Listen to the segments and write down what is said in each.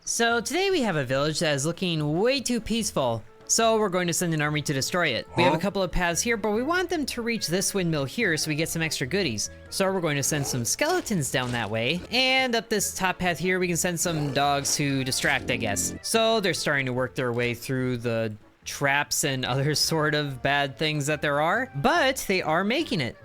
So today we have a village that is looking way too peaceful. So we're going to send an army to destroy it. We have a couple of paths here, but we want them to reach this windmill here so we get some extra goodies. So we're going to send some skeletons down that way. And up this top path here, we can send some dogs to distract, I guess. So they're starting to work their way through the traps and other sort of bad things that there are. But they are making it.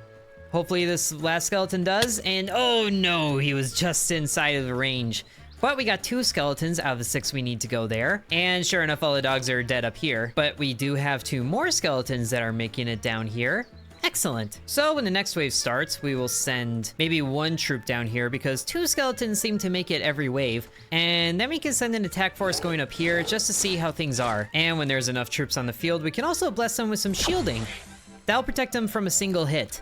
Hopefully this last skeleton does. And oh no, he was just inside of the range. But we got 2 skeletons out of the 6 we need to go there. And sure enough, all the dogs are dead up here. But we do have 2 more skeletons that are making it down here. Excellent. So when the next wave starts, we will send maybe 1 troop down here because 2 skeletons seem to make it every wave. And then we can send an attack force going up here just to see how things are. And when there's enough troops on the field, we can also bless them with some shielding. That'll protect them from a single hit,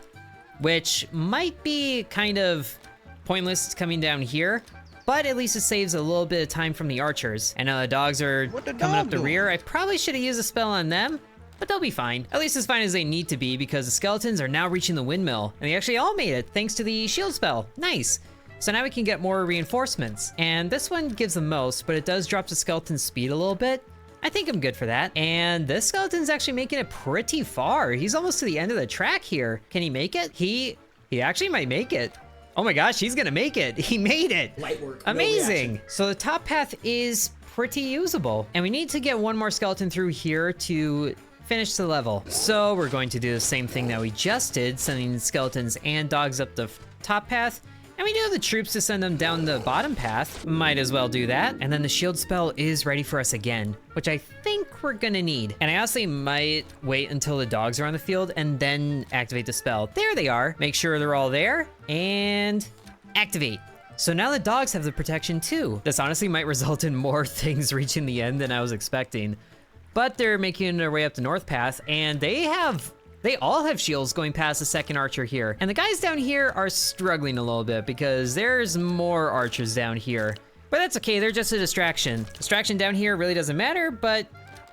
which might be kind of pointless coming down here. But at least it saves a little bit of time from the archers. And now the dogs are coming up the rear. I probably should have used a spell on them, but they'll be fine. At least as fine as they need to be because the skeletons are now reaching the windmill. And they actually all made it thanks to the shield spell. Nice. So now we can get more reinforcements. And this one gives the most, but it does drop the skeleton's speed a little bit. I think I'm good for that. And this skeleton's actually making it pretty far. He's almost to the end of the track here. Can he make it? He actually might make it. Oh my gosh, he's gonna make it. He made it. Light work. Amazing. No so the top path is pretty usable. And we need to get 1 more skeleton through here to finish the level. So we're going to do the same thing that we just did, sending skeletons and dogs up the top path. And we do have the troops to send them down the bottom path. Might as well do that. And then the shield spell is ready for us again, which I think we're gonna need. And I honestly might wait until the dogs are on the field and then activate the spell. There they are. Make sure they're all there and activate. So now the dogs have the protection too. This honestly might result in more things reaching the end than I was expecting. But they're making their way up the north path and they all have shields going past the second archer here. And the guys down here are struggling a little bit because there's more archers down here. But that's okay, they're just a distraction. Distraction down here really doesn't matter, but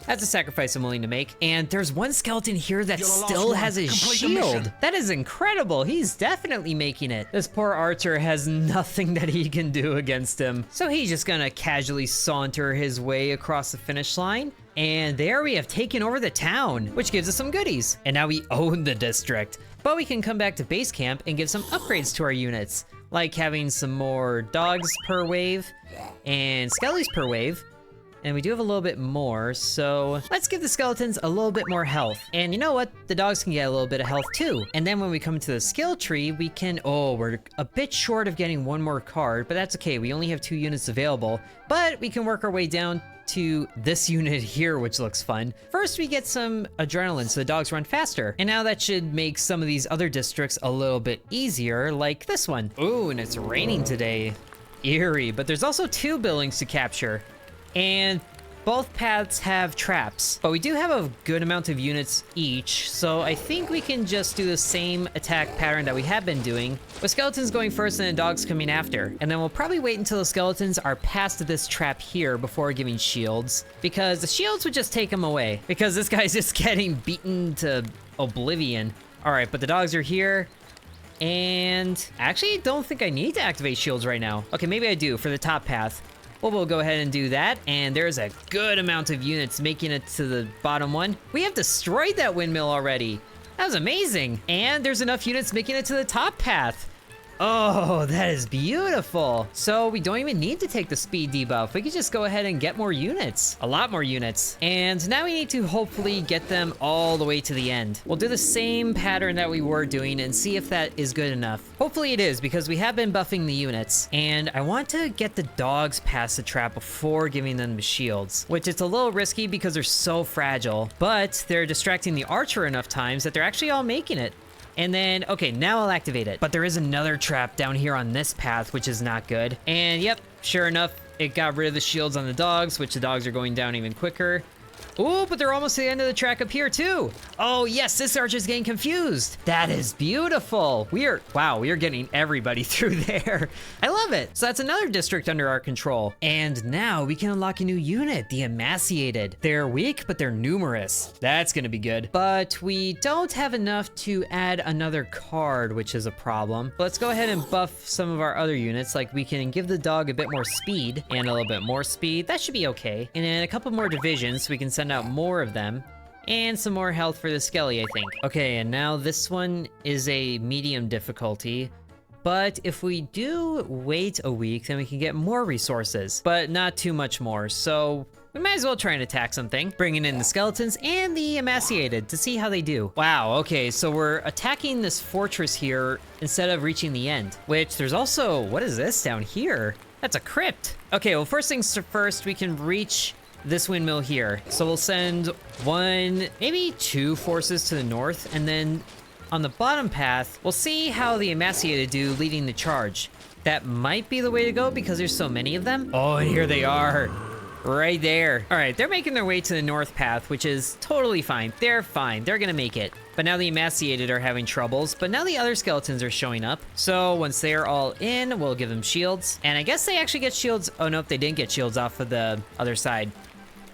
that's a sacrifice I'm willing to make. And there's 1 skeleton here that still has his shield. That is incredible, he's definitely making it. This poor archer has nothing that he can do against him. So he's just gonna casually saunter his way across the finish line. And there we have taken over the town, which gives us some goodies. And now we own the district. But we can come back to base camp and give some upgrades to our units, like having some more dogs per wave and skellies per wave. And we do have a little bit more, so let's give the skeletons a little bit more health. And you know what? The dogs can get a little bit of health too. And then when we come to the skill tree, we can, we're a bit short of getting 1 more card, but that's okay. We only have 2 units available, but we can work our way down to this unit here, which looks fun. First, we get some adrenaline so the dogs run faster. And now that should make some of these other districts a little bit easier, like this one. Ooh, and it's raining today. Eerie, but there's also 2 buildings to capture. And both paths have traps, but we do have a good amount of units each, so I think we can just do the same attack pattern that we have been doing, with skeletons going first and the dogs coming after. And then we'll probably wait until the skeletons are past this trap here before giving shields, because the shields would just take them away, because this guy's just getting beaten to oblivion. All right, but the dogs are here. And I actually don't think I need to activate shields right now. Okay, maybe I do for the top path. Well, we'll go ahead and do that, and there's a good amount of units making it to the bottom one. We have destroyed that windmill already. That was amazing. And there's enough units making it to the top path. Oh, that is beautiful. So we don't even need to take the speed debuff. We could just go ahead and get more units, a lot more units. And now we need to hopefully get them all the way to the end. We'll do the same pattern that we were doing and see if that is good enough. Hopefully it is, because we have been buffing the units. And I want to get the dogs past the trap before giving them the shields, which it's a little risky because they're so fragile, but they're distracting the archer enough times that they're actually all making it. And then, okay, now I'll activate it. But there is another trap down here on this path, which is not good. And yep, sure enough, it got rid of the shields on the dogs, which the dogs are going down even quicker. Ooh, but they're almost to the end of the track up here too. Oh yes, this archer's getting confused. That is beautiful. Wow, we are getting everybody through there. I love it. So that's another district under our control. And now we can unlock a new unit, the Emaciated. They're weak, but they're numerous. That's gonna be good. But we don't have enough to add another card, which is a problem. Let's go ahead and buff some of our other units. Like we can give the dog a bit more speed and a little bit more speed. That should be okay. And then a couple more divisions so we can send out more of them. And some more health for the Skelly, I think. Okay, and now this one is a medium difficulty. But if we do wait a week, then we can get more resources, but not too much more. So we might as well try and attack something, bringing in the skeletons and the Emaciated to see how they do. Wow, okay, so we're attacking this fortress here instead of reaching the end, which there's also, what is this down here? That's a crypt. Okay, well, first things first, we can reach this windmill here. So we'll send one, maybe two forces to the north, and then on the bottom path, we'll see how the Emaciated do leading the charge. That might be the way to go because there's so many of them. Oh, and here they are. Right there. All right, they're making their way to the north path, which is totally fine. They're fine. They're gonna make it. But now the Emaciated are having troubles, but now the other skeletons are showing up. So once they're all in, we'll give them shields. And I guess they actually get shields. Oh, nope, they didn't get shields off of the other side.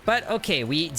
But okay, we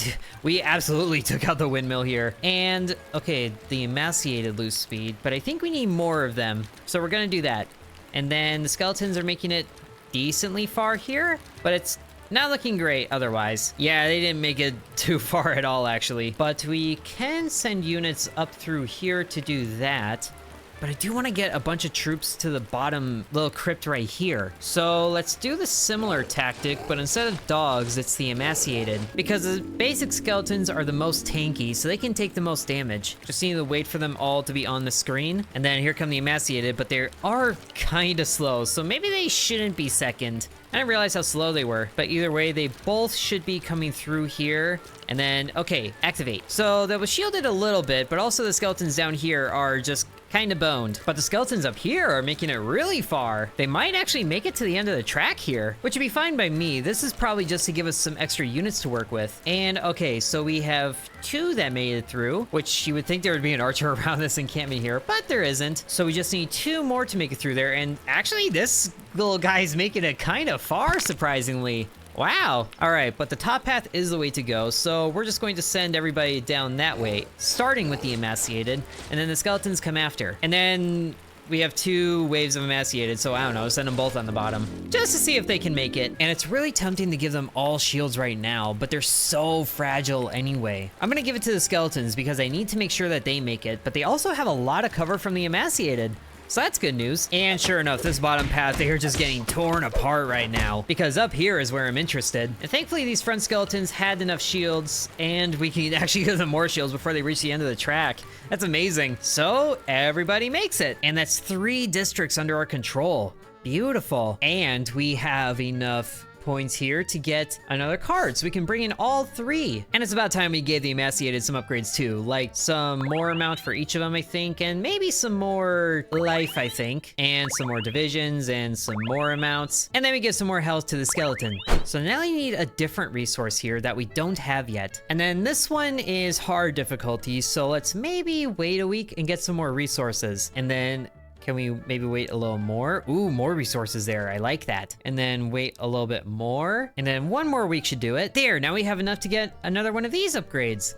absolutely took out the windmill here. And okay, the Emaciated lose speed, but I think we need more of them. So we're gonna do that. And then the skeletons are making it decently far here, but it's not looking great otherwise. Yeah, they didn't make it too far at all, actually. But we can send units up through here to do that. But I do want to get a bunch of troops to the bottom little crypt right here. So let's do the similar tactic, but instead of dogs, it's the Emaciated. Because the basic skeletons are the most tanky, so they can take the most damage. Just need to wait for them all to be on the screen. And then here come the Emaciated, but they are kind of slow, so maybe they shouldn't be second. I didn't realize how slow they were, but either way, they both should be coming through here. And then, okay, activate. So that was shielded a little bit, but also the skeletons down here are just kind of boned. But the skeletons up here are making it really far. They might actually make it to the end of the track here, which would be fine by me. This is probably just to give us some extra units to work with. And okay, so we have two that made it through, which you would think there would be an archer around this encampment here, but there isn't. So we just need two more to make it through there. And actually, this little guy's making it kind of far, surprisingly. Wow. All right, but the top path is the way to go, so we're just going to send everybody down that way, starting with the Emaciated, and then the skeletons come after. And then we have two waves of Emaciated, so I don't know, send them both on the bottom, just to see if they can make it. And it's really tempting to give them all shields right now, but they're so fragile anyway. I'm gonna give it to the skeletons because I need to make sure that they make it, but they also have a lot of cover from the Emaciated. So that's good news. And sure enough, this bottom path, they are just getting torn apart right now because up here is where I'm interested. And thankfully these front skeletons had enough shields and we can actually give them more shields before they reach the end of the track. That's amazing. So everybody makes it. And that's 3 districts under our control. Beautiful. And we have enough points here to get another card, so we can bring in all 3. And it's about time we gave the Emaciated some upgrades too, like some more amount for each of them, I think, and maybe some more life, I think, and some more divisions and some more amounts, and then we give some more health to the skeleton. So now we need a different resource here that we don't have yet. And then this one is hard difficulty, so let's maybe wait a week and get some more resources. And then can we maybe wait a little more? Ooh, more resources there. I like that. And then wait a little bit more. And then 1 more week should do it. There, now we have enough to get another one of these upgrades.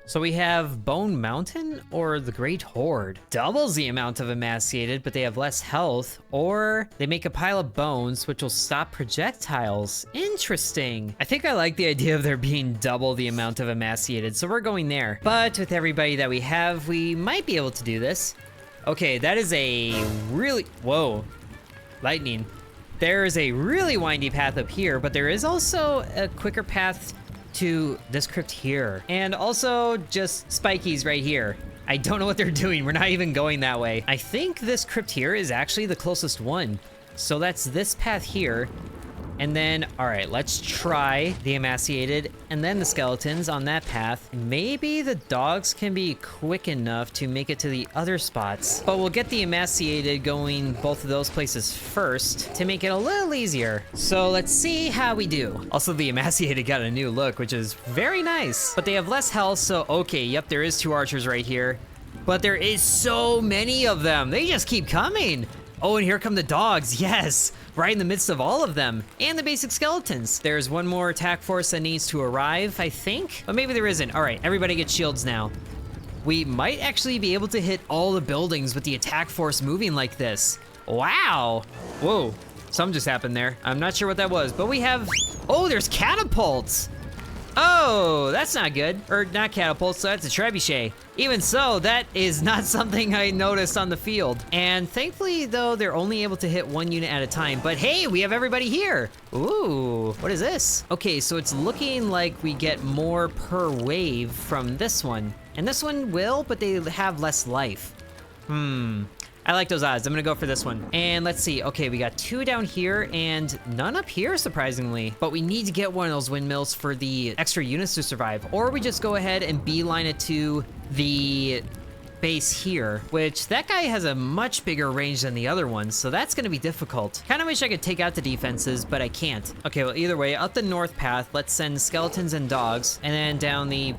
So we have Bone Mountain or the Great Horde. Doubles the amount of Emaciated, but they have less health. Or they make a pile of bones, which will stop projectiles. Interesting. I think I like the idea of there being double the amount of Emaciated, so we're going there. But with everybody that we have, we might be able to do this. Okay, that is a really, whoa, lightning. There is a really windy path up here, but there is also a quicker path to this crypt here. And also just spikies right here. I don't know what they're doing. We're not even going that way. I think this crypt here is actually the closest one. So that's this path here. And then, all right, let's try the emaciated and then the skeletons on that path. Maybe the dogs can be quick enough to make it to the other spots, but we'll get the emaciated going both of those places first to make it a little easier. So let's see how we do. Also, the emaciated got a new look, which is very nice, but they have less health. So, okay, yep, there is 2 archers right here, but there is so many of them. They just keep coming. Oh, and here come the dogs. Yes, right in the midst of all of them. And the basic skeletons. There's one more attack force that needs to arrive, I think. But maybe there isn't. All right, everybody get shields now. We might actually be able to hit all the buildings with the attack force moving like this. Wow. Whoa, something just happened there. I'm not sure what that was, but we have... Oh, there's catapults. Oh, that's not good. Or not catapults, so that's a trebuchet. Even so, that is not something I noticed on the field. And thankfully, though, they're only able to hit 1 unit at a time. But hey, we have everybody here. Ooh, what is this? Okay, so it's looking like we get more per wave from this one. And this one will, but they have less life. I like those odds. I'm gonna go for this one. And let's see. Okay, we got 2 down here and none up here, surprisingly. But we need to get one of those windmills for the extra units to survive. Or we just go ahead and beeline it to the base here, which that guy has a much bigger range than the other ones, so that's gonna be difficult. Kind of wish I could take out the defenses, but I can't. Okay, well, either way, up the north path, let's send skeletons and dogs. And then down the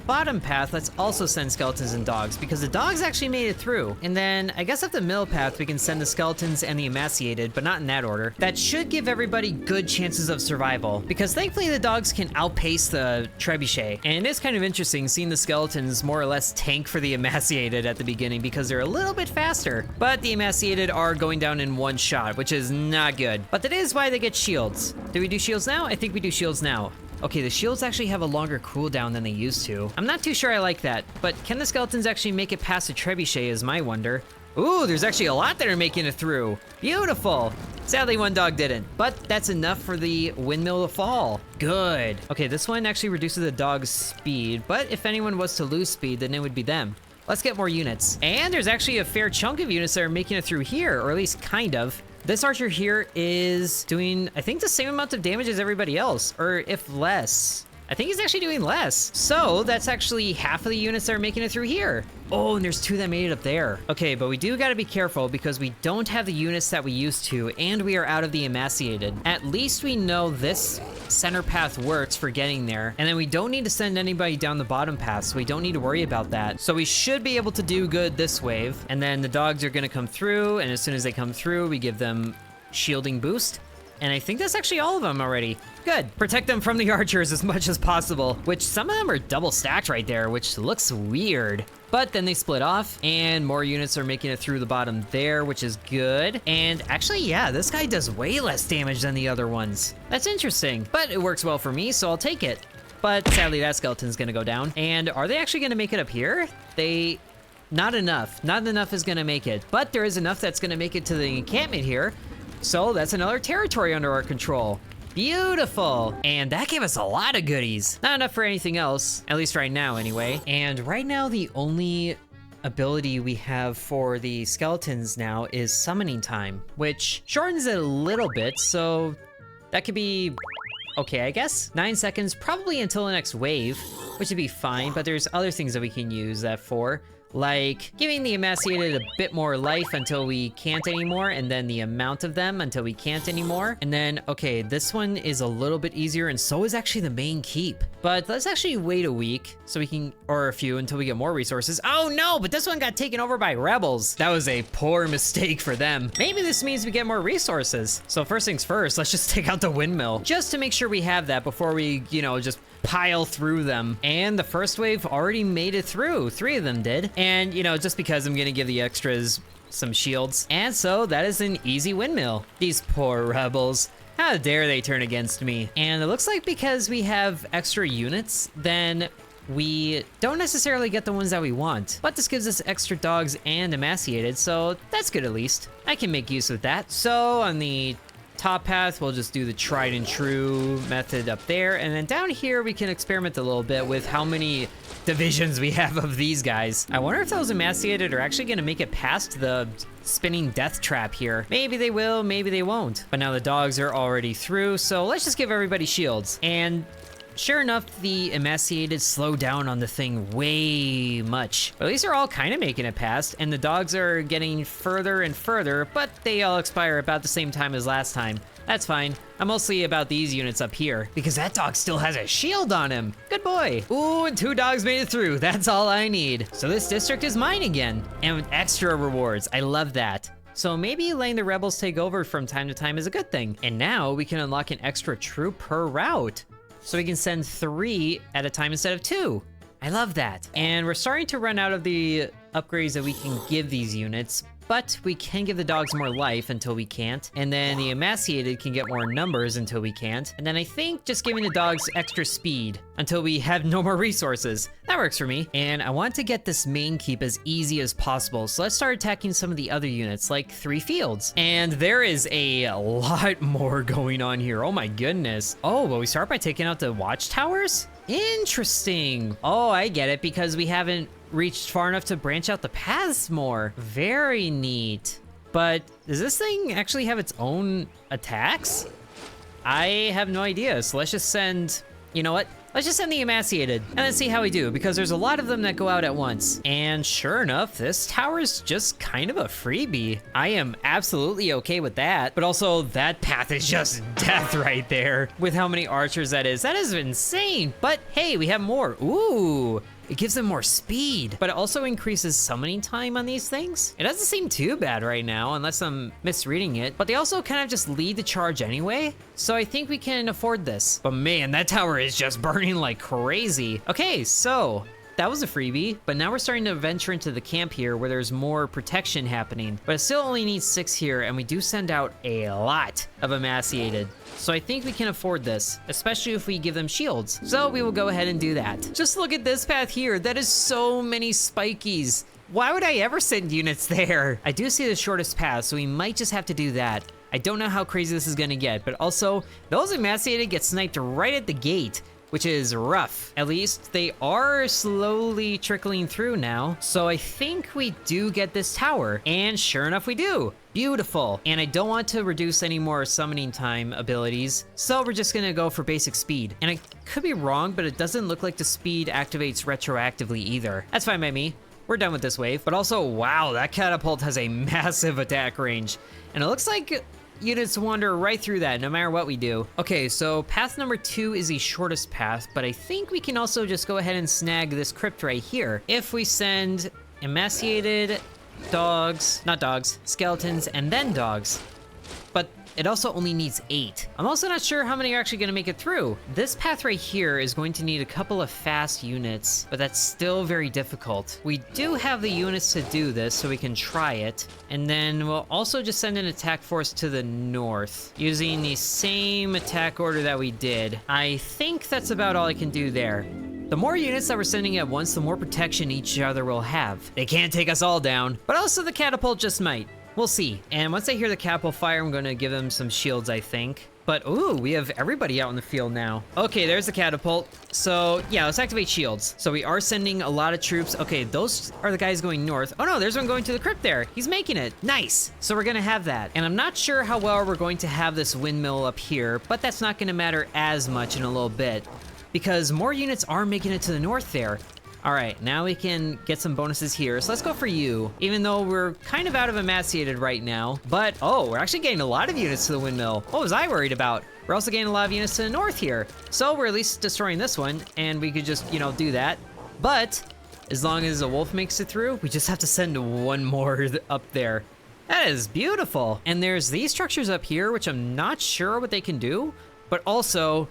bottom path, let's also send skeletons and dogs, because the dogs actually made it through. And then I guess up the middle path we can send the skeletons and the emaciated, but not in that order. That should give everybody good chances of survival, because thankfully the dogs can outpace the trebuchet. And it is kind of interesting seeing the skeletons more or less tank for the emaciated at the beginning, because they're a little bit faster. But the emaciated are going down in 1 shot, which is not good. But that is why they get shields. Do we do shields now? I think we do shields now. Okay, the shields actually have a longer cooldown than they used to. I'm not too sure I like that, but can the skeletons actually make it past the trebuchet is my wonder. Ooh, there's actually a lot that are making it through. Beautiful. Sadly, 1 dog didn't, but that's enough for the windmill to fall. Good. Okay, this one actually reduces the dog's speed, but if anyone was to lose speed, then it would be them. Let's get more units. And there's actually a fair chunk of units that are making it through here, or at least kind of. This archer here is doing, I think, the same amount of damage as everybody else, or if less. I think he's actually doing less. So that's actually half of the units that are making it through here. Oh, and there's 2 that made it up there. Okay, but we do gotta be careful because we don't have the units that we used to, and we are out of the emaciated. At least we know this center path works for getting there, and then we don't need to send anybody down the bottom path, so we don't need to worry about that. So we should be able to do good this wave, and then the dogs are gonna come through, and as soon as they come through, we give them shielding boost. And I think that's actually all of them already. Good. Protect them from the archers as much as possible, which some of them are double stacked right there, which looks weird. But then they split off and more units are making it through the bottom there, which is good. And actually, yeah, this guy does way less damage than the other ones. That's interesting, but it works well for me, so I'll take it. But sadly, that skeleton's gonna go down. And are they actually gonna make it up here? Not enough. Not enough is gonna make it, but there is enough that's gonna make it to the encampment here. So that's another territory under our control. Beautiful. And that gave us a lot of goodies. Not enough for anything else, at least right now anyway. And right now the only ability we have for the skeletons now is summoning time, which shortens it a little bit, so that could be okay, I guess. 9 seconds, probably until the next wave, which would be fine, but there's other things that we can use that for. Like giving the emaciated a bit more life until we can't anymore, and then the amount of them until we can't anymore. And then, okay, this one is a little bit easier, and so is actually the main keep. But let's actually wait a week so we can, or a few, until we get more resources. Oh no, but this one got taken over by rebels. That was a poor mistake for them. Maybe this means we get more resources. So first things first, let's just take out the windmill, just to make sure we have that before we, you know, just pile through them. And the first wave already made it through. 3 of them did. And, you know, just because I'm gonna give the extras some shields. And so that is an easy windmill. These poor rebels. How dare they turn against me? And it looks like because we have extra units, then we don't necessarily get the ones that we want. But this gives us extra dogs and emaciated, so that's good at least. I can make use of that. So on the top path, we'll just do the tried and true method up there, and then down here we can experiment a little bit with how many divisions we have of these guys. I wonder if those emaciated are actually gonna make it past the spinning death trap here. Maybe they will, maybe they won't. But now the dogs are already through, so let's just give everybody shields. And sure enough, the emaciated slow down on the thing way much. But at least they're all kind of making it past, and the dogs are getting further and further, but they all expire about the same time as last time. That's fine. I'm mostly about these units up here, because that dog still has a shield on him. Good boy. Ooh, and 2 dogs made it through. That's all I need. So this district is mine again, and with extra rewards. I love that. So maybe letting the rebels take over from time to time is a good thing. And now we can unlock an extra troop per route. So we can send 3 at a time instead of 2. I love that. And we're starting to run out of the upgrades that we can give these units, but we can give the dogs more life until we can't. And then the emaciated can get more numbers until we can't. And then I think just giving the dogs extra speed until we have no more resources. That works for me. And I want to get this main keep as easy as possible. So let's start attacking some of the other units, like 3 fields. And there is a lot more going on here. Oh my goodness. Oh, well, we start by taking out the watchtowers? Interesting. Oh, I get it, because we haven't reached far enough to branch out the paths more. Very neat. But does this thing actually have its own attacks? I have no idea. So let's just send, you know what? Let's just send the emaciated and then see how we do, because there's a lot of them that go out at once. And sure enough, this tower is just kind of a freebie. I am absolutely okay with that. But also that path is just death right there with how many archers that is. That is insane. But hey, we have more. Ooh. It gives them more speed, but it also increases summoning time on these things. It doesn't seem too bad right now, unless I'm misreading it, but they also kind of just lead the charge anyway. So I think we can afford this. But man, that tower is just burning like crazy. Okay, so that was a freebie, but now we're starting to venture into the camp here where there's more protection happening. But it still only needs 6 here, and we do send out a lot of emaciated. So I think we can afford this, especially if we give them shields. So we will go ahead and do that. Just look at this path here. That is so many spikies. Why would I ever send units there? I do see the shortest path, so we might just have to do that. I don't know how crazy this is gonna get, but also those emaciated get sniped right at the gate, which is rough. At least they are slowly trickling through now. So I think we do get this tower, and sure enough we do. Beautiful. And I don't want to reduce any more summoning time abilities, so we're just gonna go for basic speed. And I could be wrong, but it doesn't look like the speed activates retroactively either. That's fine by me. We're done with this wave. But also, wow, that catapult has a massive attack range. And it looks like units wander right through that no matter what we do. Okay, so path number 2 is the shortest path, but I think we can also just go ahead and snag this crypt right here. If we send emaciated dogs, not dogs, skeletons, and then dogs. But it also only needs 8. I'm also not sure how many are actually gonna make it through. This path right here is going to need a couple of fast units, but that's still very difficult. We do have the units to do this, so we can try it. And then we'll also just send an attack force to the north, using the same attack order that we did. I think that's about all I can do there. The more units that we're sending at once, the more protection each other will have. They can't take us all down, but also the catapult just might. We'll see. And once I hear the catapult fire, I'm gonna give them some shields, I think. But ooh, we have everybody out in the field now. Okay, there's the catapult. So yeah, let's activate shields. So we are sending a lot of troops. Okay, those are the guys going north. Oh no, there's one going to the crypt there. He's making it. Nice. So we're gonna have that. And I'm not sure how well we're going to have this windmill up here, but that's not gonna matter as much in a little bit, because more units are making it to the north there. All right, now we can get some bonuses here. So let's go for you, even though we're kind of out of emaciated right now. But, oh, we're actually getting a lot of units to the windmill. What was I worried about? We're also getting a lot of units to the north here. So we're at least destroying this one, and we could just, you know, do that. But as long as a wolf makes it through, we just have to send one more up there. That is beautiful. And there's these structures up here, which I'm not sure what they can do, but also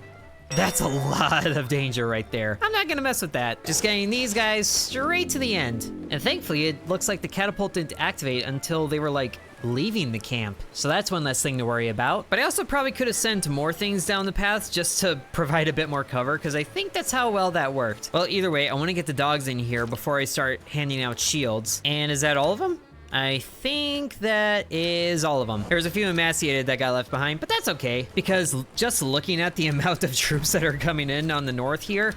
that's a lot of danger right there. I'm not gonna mess with that. Just getting these guys straight to the end. And thankfully, it looks like the catapult didn't activate until they were like leaving the camp. So that's one less thing to worry about. But I also probably could have sent more things down the path just to provide a bit more cover, because I think that's how well that worked. Well, either way, I want to get the dogs in here before I start handing out shields. And is that all of them? I think that is all of them. There's a few emaciated that got left behind, but that's okay, because just looking at the amount of troops that are coming in on the north here,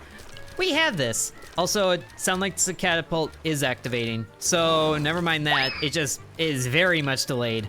we have this. Also, it sounds like the catapult is activating. So never mind that. It just is very much delayed.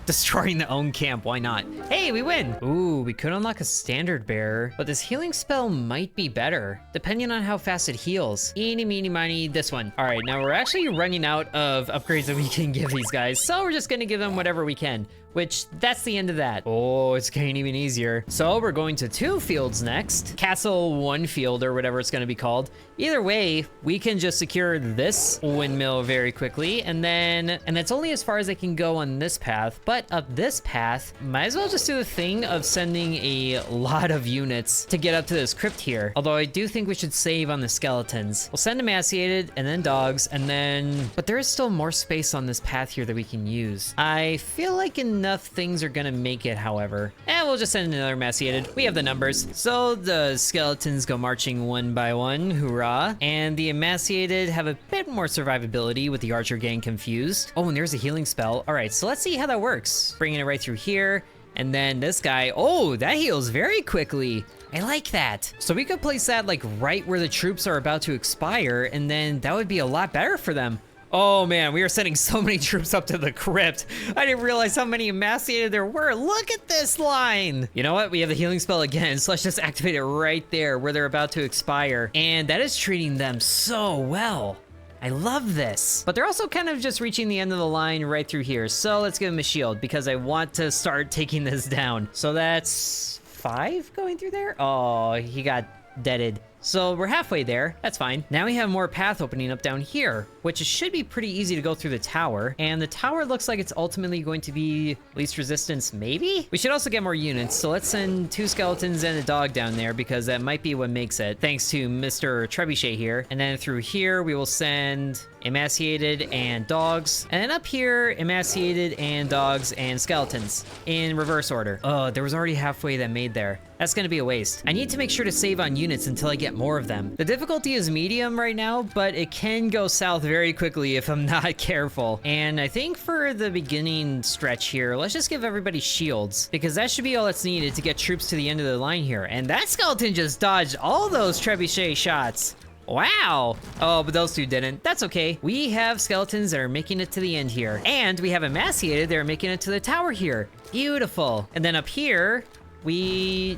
Destroying the own camp, why not? Hey, we win! Ooh, we could unlock a standard bearer, but this healing spell might be better, depending on how fast it heals. Eeny, meeny, miny, this one. All right, now we're actually running out of upgrades that we can give these guys, so we're just gonna give them whatever we can, which that's the end of that. Oh, it's getting even easier. So we're going to 2 fields next. Castle 1 field, or whatever it's gonna be called. Either way, we can just secure this windmill very quickly, and that's only as far as they can go on this path, but up this path, might as well just do the thing of sending a lot of units to get up to this crypt here. Although I do think we should save on the skeletons. We'll send emaciated, and then dogs, and then... But there is still more space on this path here that we can use. I feel like enough things are gonna make it, however. And we'll just send another emaciated. We have the numbers. So the skeletons go marching one by one, hoorah. And the emaciated have a bit more survivability with the archer getting confused. Oh, and there's a healing spell. All right, so let's see how that works. Bringing it right through here. And then this guy, oh, that heals very quickly. I like that. So we could place that like right where the troops are about to expire, and then that would be a lot better for them. Oh man, we are sending so many troops up to the crypt. I didn't realize how many emaciated there were. Look at this line. You know what? We have the healing spell again, so let's just activate it right there where they're about to expire. And that is treating them so well. I love this. But they're also kind of just reaching the end of the line right through here. So let's give him a shield because I want to start taking this down. So that's 5 going through there. Oh, he got deaded. So we're halfway there, that's fine. Now we have more path opening up down here, which should be pretty easy to go through the tower. And the tower looks like it's ultimately going to be least resistance, maybe? We should also get more units, so let's send 2 skeletons and a dog down there because that might be what makes it, thanks to Mr. Trebuchet here. And then through here, we will send emaciated and dogs. And then up here, emaciated and dogs and skeletons in reverse order. Oh, there was already halfway that made there. That's gonna be a waste. I need to make sure to save on units until I get more of them. The difficulty is medium right now, but it can go south very quickly if I'm not careful. And I think for the beginning stretch here, let's just give everybody shields because that should be all that's needed to get troops to the end of the line here. And that skeleton just dodged all those trebuchet shots. Wow. Oh, but those 2 didn't. That's okay. We have skeletons that are making it to the end here. And we have emaciated that are making it to the tower here. Beautiful. And then up here, we're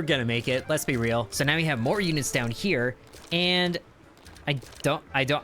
gonna make it, let's be real. So now we have more units down here, and I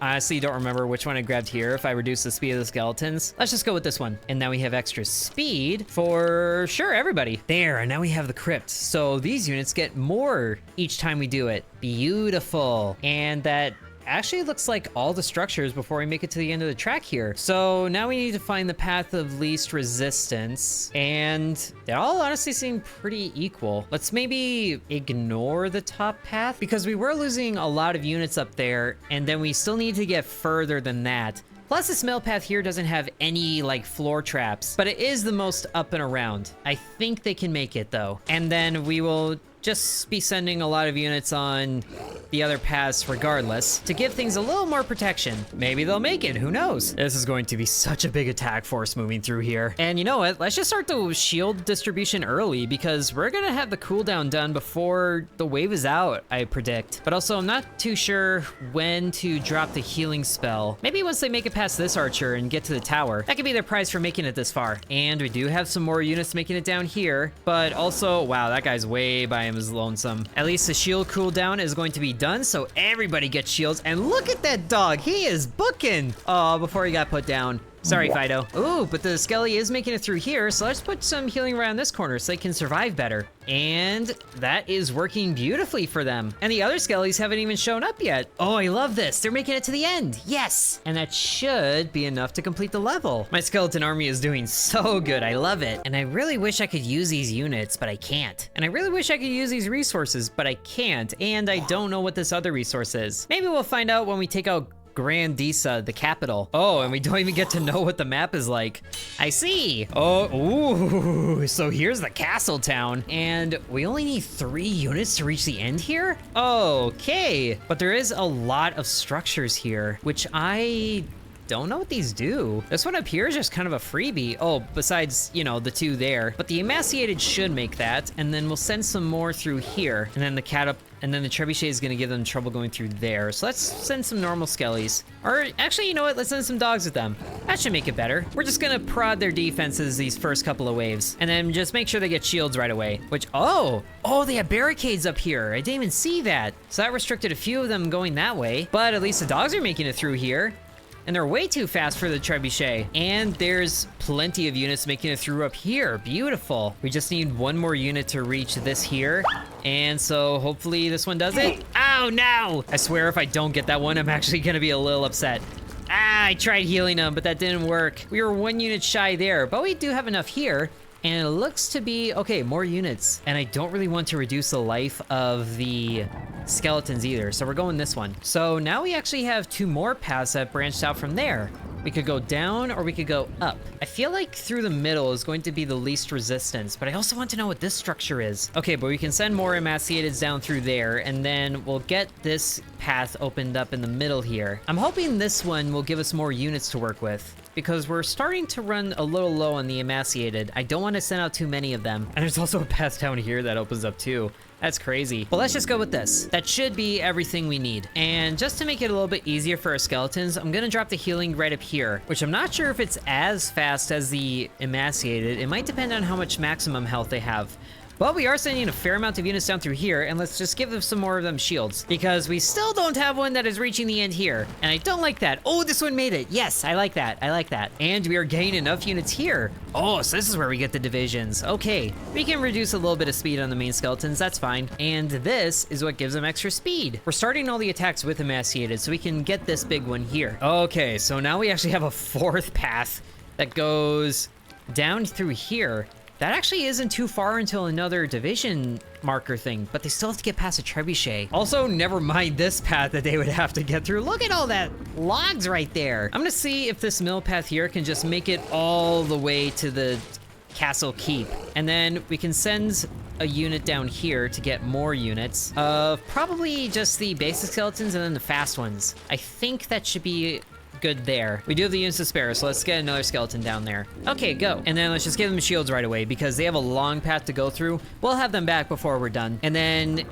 honestly don't remember which one I grabbed here if I reduce the speed of the skeletons. Let's just go with this one. And now we have extra speed for sure everybody. There, and now we have the crypt. So these units get more each time we do it. Beautiful. And that actually looks like all the structures before we make it to the end of the track here. So now we need to find the path of least resistance, and they all honestly seem pretty equal. Let's maybe ignore the top path because we were losing a lot of units up there, and then we still need to get further than that. Plus, this mail path here doesn't have any, like, floor traps, but it is the most up and around. I think they can make it, though. And then we will just be sending a lot of units on the other paths regardless to give things a little more protection. Maybe they'll make it, who knows? This is going to be such a big attack force moving through here. And you know what? Let's just start the shield distribution early because we're gonna have the cooldown done before the wave is out, I predict. But also, I'm not too sure when to drop the healing spell. Maybe once they make it past this archer and get to the tower. That could be their prize for making it this far. And we do have some more units making it down here, but also, wow, that guy's way by his lonesome. At least the shield cooldown is going to be done, so everybody gets shields. And look at that dog, he is booking. Oh, before he got put down. Sorry, Fido. Ooh, but the Skelly is making it through here, so let's put some healing around this corner so they can survive better. And that is working beautifully for them. And the other Skellies haven't even shown up yet. Oh, I love this. They're making it to the end. Yes. And that should be enough to complete the level. My skeleton army is doing so good. I love it. And I really wish I could use these units, but I can't. And I really wish I could use these resources, but I can't. And I don't know what this other resource is. Maybe we'll find out when we take out Grandisa, the capital. Oh, and we don't even get to know what the map is like. I see. Oh, ooh, so here's the castle town. And we only need 3 units to reach the end here? Okay, but there is a lot of structures here, which I don't know what these do. This one up here is just kind of a freebie. Oh, besides, you know, the two there. But the emaciated should make that, and then we'll send some more through here, and then the cat up, and then the trebuchet is gonna give them trouble going through there. So let's send some normal skellies. Or actually, you know what? Let's send some dogs with them. That should make it better. We're just gonna prod their defenses these first couple of waves, and then just make sure they get shields right away. Which, oh, they have barricades up here. I didn't even see that. So that restricted a few of them going that way, but at least the dogs are making it through here. And they're way too fast for the trebuchet. And there's plenty of units making it through up here. Beautiful. We just need one more unit to reach this here. And so hopefully this one does it. Oh no! I swear if I don't get that one, I'm actually gonna be a little upset. I tried healing them, but that didn't work. We were 1 unit shy there, but we do have enough here. And it looks to be, okay, more units. And I don't really want to reduce the life of the skeletons either, so we're going this one. So now we actually have 2 more paths that branched out from there. We could go down or we could go up. I feel like through the middle is going to be the least resistance, but I also want to know what this structure is. Okay, but we can send more emaciateds down through there, and then we'll get this path opened up in the middle here. I'm hoping this one will give us more units to work with, because we're starting to run a little low on the emaciated. I don't want to send out too many of them. And there's also a path down here that opens up too. That's crazy. But let's just go with this. That should be everything we need. And just to make it a little bit easier for our skeletons, I'm gonna drop the healing right up here, which I'm not sure if it's as fast as the emaciated. It might depend on how much maximum health they have. But we are sending a fair amount of units down through here, and let's just give them some more of them shields, because we still don't have one that is reaching the end here, and I don't like that. Oh, this one made it. Yes, I like that. I like that. And we are getting enough units here. Oh, so this is where we get the divisions. Okay, we can reduce a little bit of speed on the main skeletons. That's fine. And this is what gives them extra speed. We're starting all the attacks with emaciated, so we can get this big one here. Okay, so now we actually have a 4th path that goes down through here. That actually isn't too far until another division marker thing, but they still have to get past a trebuchet. Also, never mind this path that they would have to get through. Look at all that logs right there. I'm gonna see if this mill path here can just make it all the way to the castle keep. And then we can send a unit down here to get more units of probably just the basic skeletons and then the fast ones. I think that should be good there. We do have the units to spare, so let's get another skeleton down there. Okay, go. And then let's just give them shields right away, because they have a long path to go through. We'll have them back before we're done. And then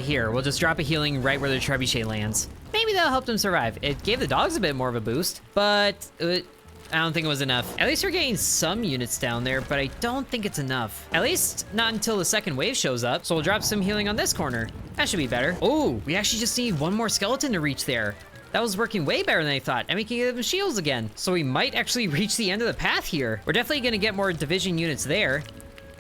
here, we'll just drop a healing right where the trebuchet lands. Maybe that'll help them survive. It gave the dogs a bit more of a boost, but I don't think it was enough. At least we're getting some units down there, but I don't think it's enough. At least not until the second wave shows up. So we'll drop some healing on this corner. That should be better. Oh, we actually just need one more skeleton to reach there. That was working way better than I thought, and we can give them shields again. So we might actually reach the end of the path here. We're definitely gonna get more division units there.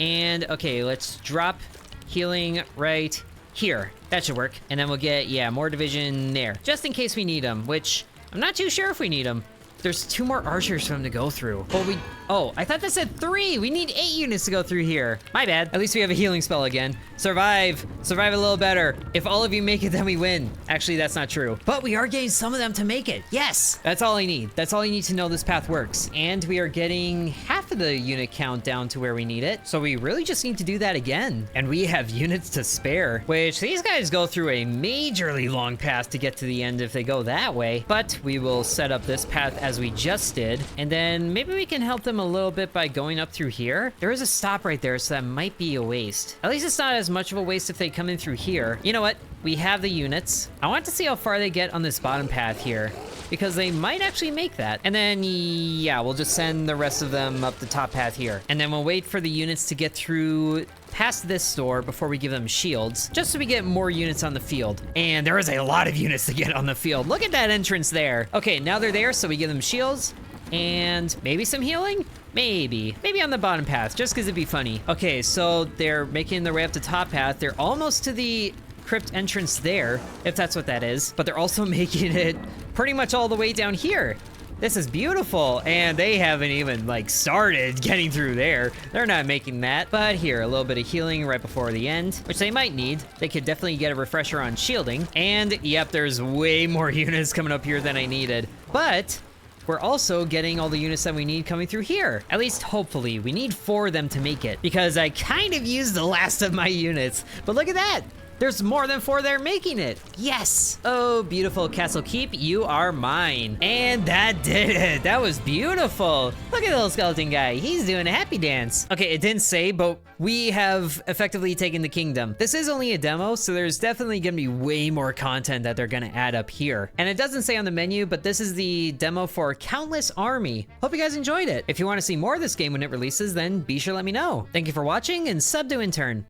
And okay, let's drop healing right here. That should work. And then we'll get, yeah, more division there, just in case we need them, which I'm not too sure if we need them. There's 2 more archers for them to go through. But oh, I thought that said 3. We need 8 units to go through here. My bad. At least we have a healing spell again. Survive. Survive a little better. If all of you make it, then we win. Actually, that's not true. But we are getting some of them to make it. Yes. That's all I need. That's all I need to know this path works. And we are getting half of the unit count down to where we need it. So we really just need to do that again. And we have units to spare, which these guys go through a majorly long path to get to the end if they go that way. But we will set up this path as we just did, and then maybe we can help them a little bit by going up through here. There is a stop right there, so that might be a waste. At least it's not as much of a waste if they come in through here. You know what? We have the units. I want to see how far they get on this bottom path here, because they might actually make that. And then, yeah, we'll just send the rest of them up the top path here. And then we'll wait for the units to get through past this door before we give them shields, just so we get more units on the field. And there is a lot of units to get on the field. Look at that entrance there. Okay, now they're there, so we give them shields and maybe some healing? Maybe on the bottom path, just because it'd be funny. Okay, so they're making their way up the top path. They're almost to the crypt entrance there, if that's what that is, but they're also making it pretty much all the way down here. This is beautiful, and they haven't even, like, started getting through there. They're not making that. But here, a little bit of healing right before the end, which they might need. They could definitely get a refresher on shielding. And, yep, there's way more units coming up here than I needed. But we're also getting all the units that we need coming through here. At least, hopefully. We need 4 of them to make it, because I kind of used the last of my units. But look at that! There's more than 4 there making it. Yes. Oh, beautiful Castle Keep, you are mine. And that did it. That was beautiful. Look at the little skeleton guy. He's doing a happy dance. Okay, it didn't say, but we have effectively taken the kingdom. This is only a demo, so there's definitely gonna be way more content that they're gonna add up here. And it doesn't say on the menu, but this is the demo for Countless Army. Hope you guys enjoyed it. If you want to see more of this game when it releases, then be sure to let me know. Thank you for watching, and sub to Intern.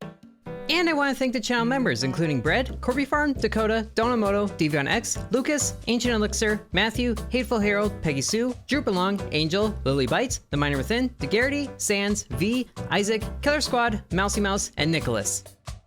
And I want to thank the channel members, including Bread, Corby Farm, Dakota, Donamoto, Devion X, Lucas, Ancient Elixir, Matthew, Hateful Harold, Peggy Sue, Drew Belong, Angel, Lily Bites, The Miner Within, DeGarrity, Sands, V, Isaac, Killer Squad, Mousy Mouse, and Nicholas.